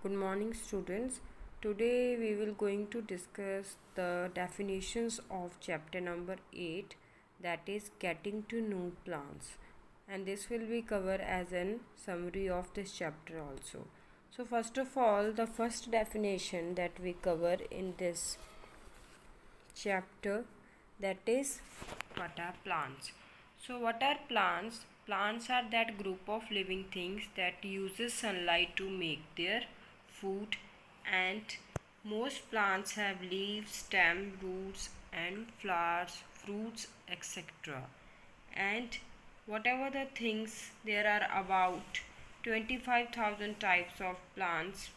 Good morning, students. Today we will going to discuss the definitions of chapter number 8, that is getting to know plants, and this will be covered as an summary of this chapter also. So first of all, the first definition that we cover in this chapter, that is what are plants. So what are plants? Plants are that group of living things that uses sunlight to make their food, and most plants have leaves, stem, roots and flowers, fruits, etc. And whatever the things, there are about 25,000 types of plants,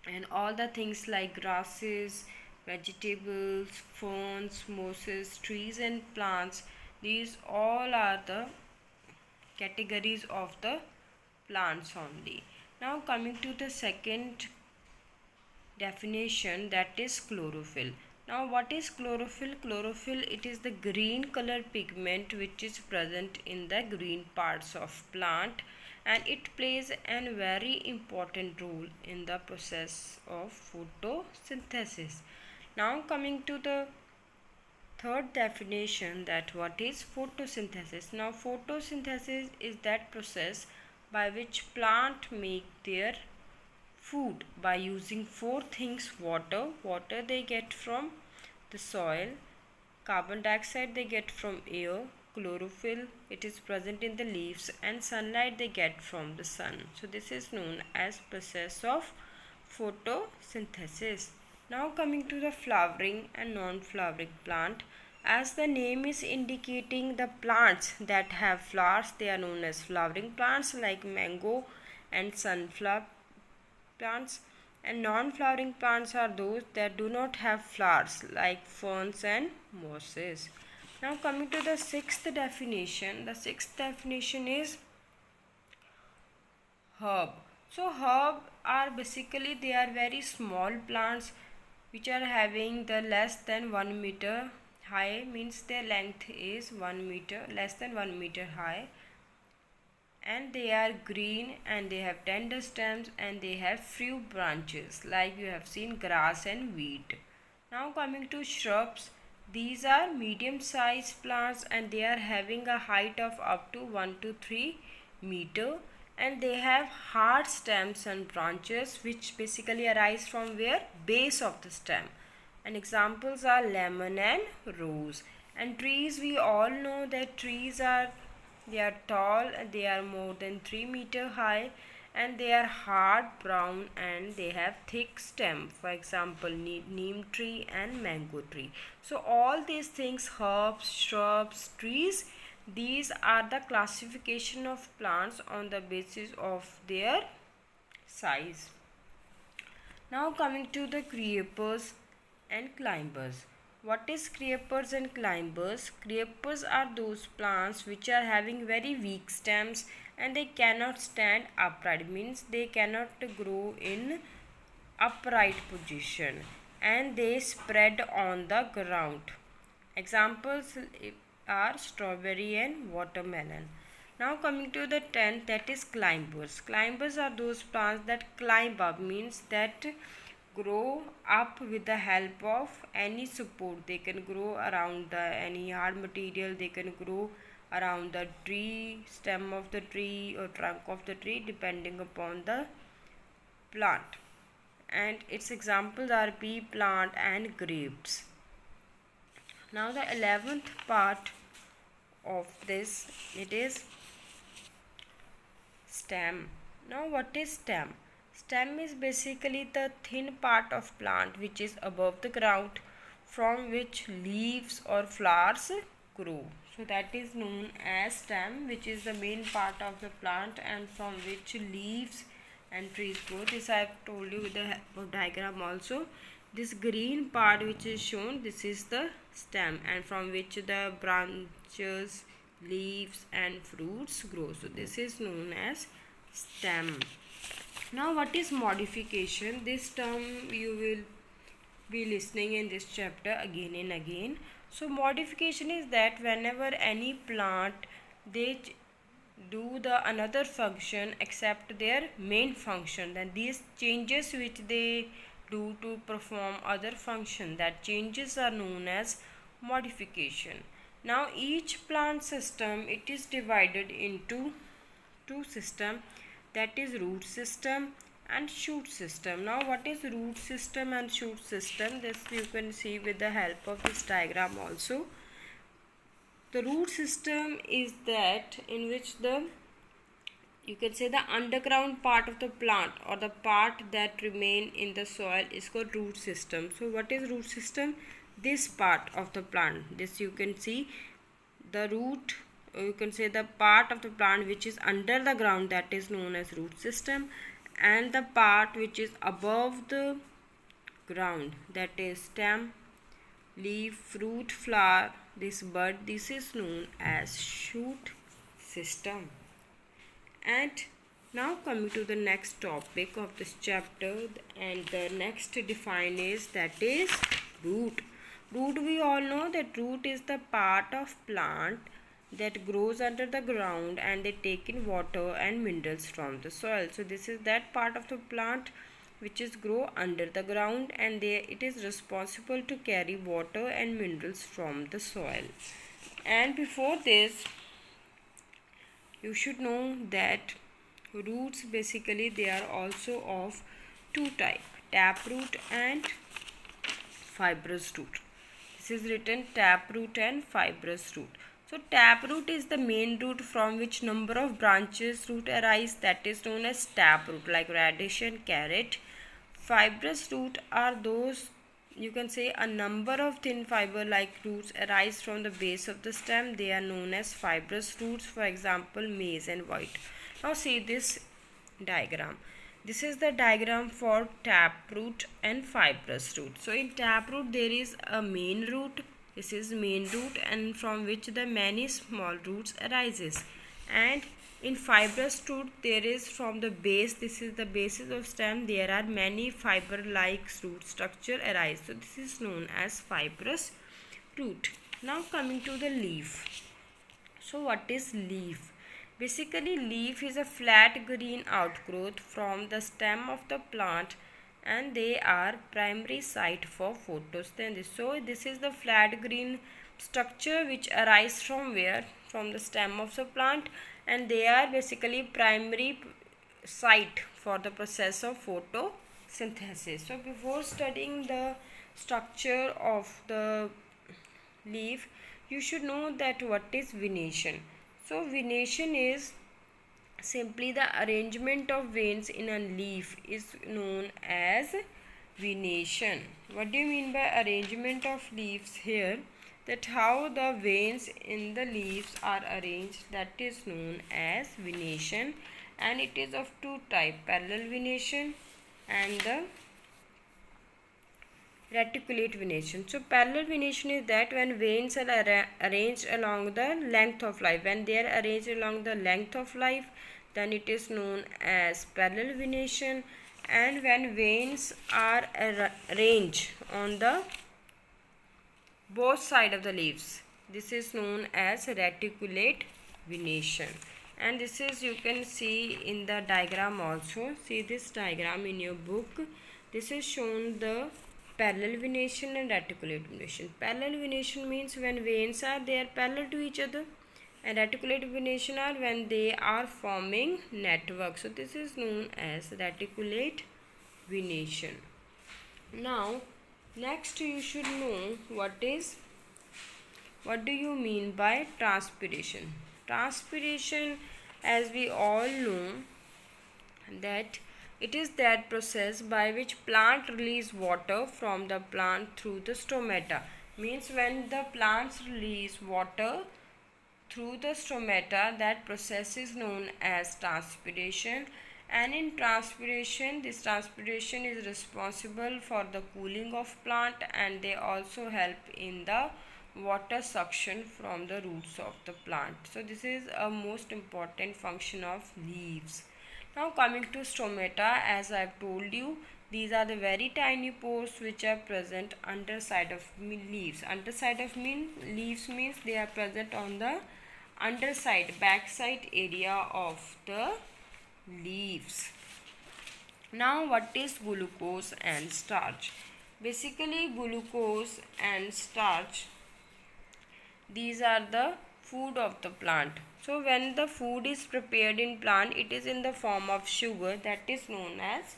and all the things like grasses, vegetables, ferns, mosses, trees and plants, these all are the categories of the plants only. Now coming to the second definition, that is chlorophyll. Now what is chlorophyll? Chlorophyll, it is the green color pigment which is present in the green parts of plant, and it plays a very important role in the process of photosynthesis. Now coming to the third definition, that what is photosynthesis. Now photosynthesis is that process by which plant make their food by using four things: water they get from the soil, carbon dioxide they get from air, chlorophyll, it is present in the leaves, and sunlight they get from the sun. So this is known as process of photosynthesis. Now coming to the flowering and non-flowering plant. As the name is indicating, the plants that have flowers, they are known as flowering plants like mango and sunflower plants, and non-flowering plants are those that do not have flowers like ferns and mosses. Now coming to the sixth definition. The sixth definition is herb. So herb are basically, they are very small plants which are having the less than 1 meter high, means their length is 1 meter, less than 1 meter high, and they are green and they have tender stems and they have few branches like you have seen grass and wheat. Now coming to shrubs, these are medium sized plants and they are having a height of up to 1 to 3 meter, and they have hard stems and branches which basically arise from where? Base of the stem. And examples are lemon and rose. And trees, we all know that trees are, they are tall and they are more than 3 meter high, and they are hard brown and they have thick stem. For example, neem tree and mango tree. So all these things, herbs, shrubs, trees, these are the classification of plants on the basis of their size. Now coming to the creepers and climbers. What is creepers and climbers? Creepers are those plants which are having very weak stems and they cannot stand upright, means they cannot grow in upright position, and they spread on the ground. Examples are strawberry and watermelon. Now coming to the 10th, that is climbers. Climbers are those plants that climb up, means that grow up with the help of any support. They can grow around any hard material, they can grow around the tree, stem of the tree or trunk of the tree, depending upon the plant. And its examples are pea plant and grapes. Now the 11th part of this, it is stem. Now what is stem? Stem is basically the thin part of plant which is above the ground, from which leaves or flowers grow. So that is known as stem, which is the main part of the plant and from which leaves and trees grow. This I have told you with the help of diagram also. This green part which is shown, this is the stem, and from which the branches, leaves and fruits grow. So this is known as stem. Now what is modification? This term you will be listening in this chapter again and again. So modification is that whenever any plant, they do the another function except their main function, then these changes which they do to perform other function, that changes are known as modification. Now each plant system, it is divided into two system, that is root system and shoot system. Now what is root system and shoot system? This you can see with the help of this diagram also. The root system is that in which the, you can say, the underground part of the plant or the part that remain in the soil is called root system. So what is root system? This part of the plant, this you can see the root, you can say the part of the plant which is under the ground, that is known as root system, and the part which is above the ground, that is stem, leaf, fruit, flower, this bud, this is known as shoot system. And now coming to the next topic of this chapter, and the next define is, that is root. Root, we all know that root is the part of plant that grows under the ground and they take in water and minerals from the soil. So this is that part of the plant which is grow under the ground, and it is responsible to carry water and minerals from the soil. And before this, you should know that roots basically they are also of two types, taproot and fibrous root. This is written taproot and fibrous root. So taproot is the main root from which number of branches root arise, that is known as taproot, like radish and carrot. Fibrous root are those, you can say, a number of thin fiber like roots arise from the base of the stem. They are known as fibrous roots, for example maize and wheat. Now see this diagram. This is the diagram for taproot and fibrous root. So in taproot there is a main root, this is main root, and from which the many small roots arises. And in fibrous root there is from the base, this is the basis of stem, there are many fiber like root structure arise. So this is known as fibrous root. Now coming to the leaf. So what is leaf? Basically leaf is a flat green outgrowth from the stem of the plant, and they are primary site for photosynthesis. So this is the flat green structure which arise from where? From the stem of the plant, and they are basically primary site for the process of photosynthesis. So before studying the structure of the leaf, you should know that what is venation. So venation is simply the arrangement of veins in a leaf is known as venation. What do you mean by arrangement of leaves here? That how the veins in the leaves are arranged, that is known as venation, and it is of two types, parallel venation and the reticulate venation. So parallel venation is that when veins are arranged along the length of life. When they are arranged along the length of life, then it is known as parallel venation. And when veins are arranged on the both sides of the leaves, this is known as reticulate venation. And this is, you can see in the diagram also. See this diagram in your book. This is shown the parallel venation and reticulate venation. Parallel venation means when veins are parallel to each other, and reticulate venation are when they are forming network. So this is known as reticulate venation. Now next you should know what do you mean by transpiration. Transpiration, as we all know, that it is that process by which plant release water from the plant through the stomata. Means when the plants release water through the stomata, that process is known as transpiration. And in transpiration, this transpiration is responsible for the cooling of plant, and they also help in the water suction from the roots of the plant. So this is a most important function of leaves. Now coming to stomata, as I have told you, these are the very tiny pores which are present underside of leaves. Underside of leaves means they are present on the underside, backside area of the leaves. Now what is glucose and starch? Basically glucose and starch, these are the food of the plant. So when the food is prepared in plant, it is in the form of sugar, that is known as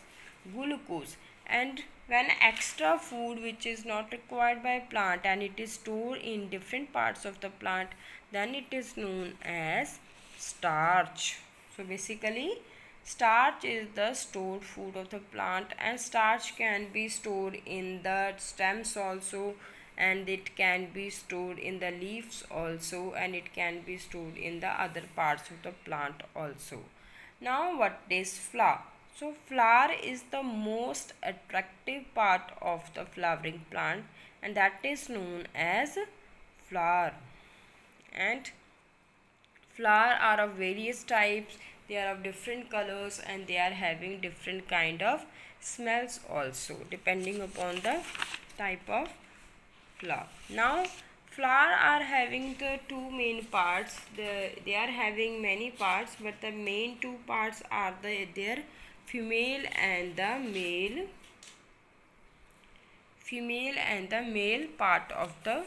glucose. And when extra food which is not required by plant and it is stored in different parts of the plant, then it is known as starch. So basically starch is the stored food of the plant, and starch can be stored in the stems also, and it can be stored in the leaves also, and it can be stored in the other parts of the plant also. Now what is flower? So flower is the most attractive part of the flowering plant, and that is known as flower. And flower are of various types, they are of different colors, and they are having different kind of smells also depending upon the type of flower. Now flower are having the two main parts. They are having many parts, but the main two parts are their female and the male part of the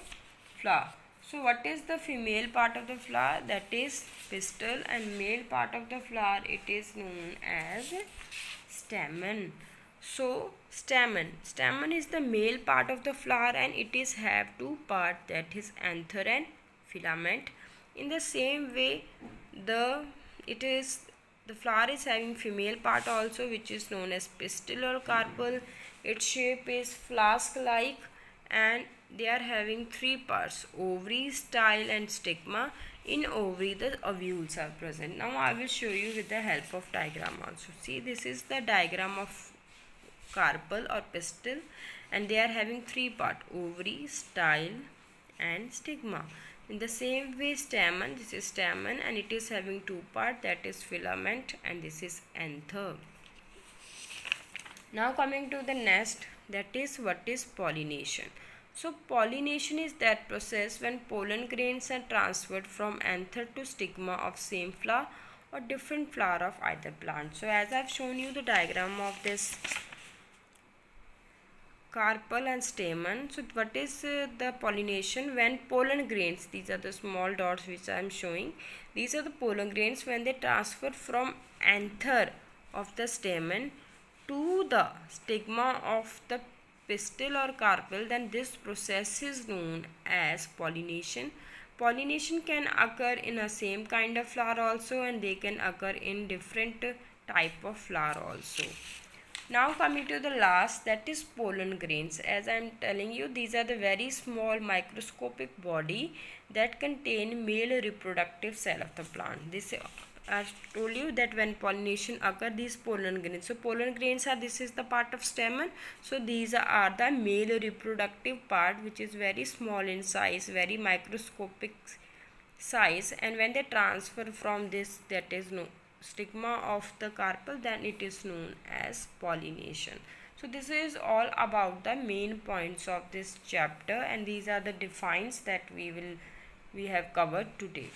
flower. So what is the female part of the flower? That is pistil, and male part of the flower, it is known as stamen. So stamen is the male part of the flower, and it is have two parts, that is anther and filament. In the same way, the flower is having female part also, which is known as pistil or carpel. Its shape is flask like, and they are having three parts: ovary, style, and stigma. In ovary, the ovules are present. Now I will show you with the help of diagram also. See, this is the diagram of carpel or pistil, and they are having three parts: ovary, style, and stigma. In the same way, stamen, this is stamen, and it is having two parts, that is filament, and this is anther. Now coming to the next, that is what is pollination. So pollination is that process when pollen grains are transferred from anther to stigma of same flower or different flower of either plant. So as I have shown you the diagram of this carpel and stamen. So what is the pollination? When pollen grains, these are the small dots which I am showing, these are the pollen grains, when they transfer from anther of the stamen to the stigma of the pistil or carpel, then this process is known as pollination. Pollination can occur in a same kind of flower also, and they can occur in different type of flower also. Now coming to the last, that is pollen grains. As I am telling you, these are the very small microscopic body that contain male reproductive cell of the plant. This I told you that when pollination occur, these pollen grains. So pollen grains are, this is the part of stamen. So these are the male reproductive part, which is very small in size, very microscopic size, and when they transfer from this, that is stigma of the carpel, then it is known as pollination. So this is all about the main points of this chapter, and these are the defines that we have covered today.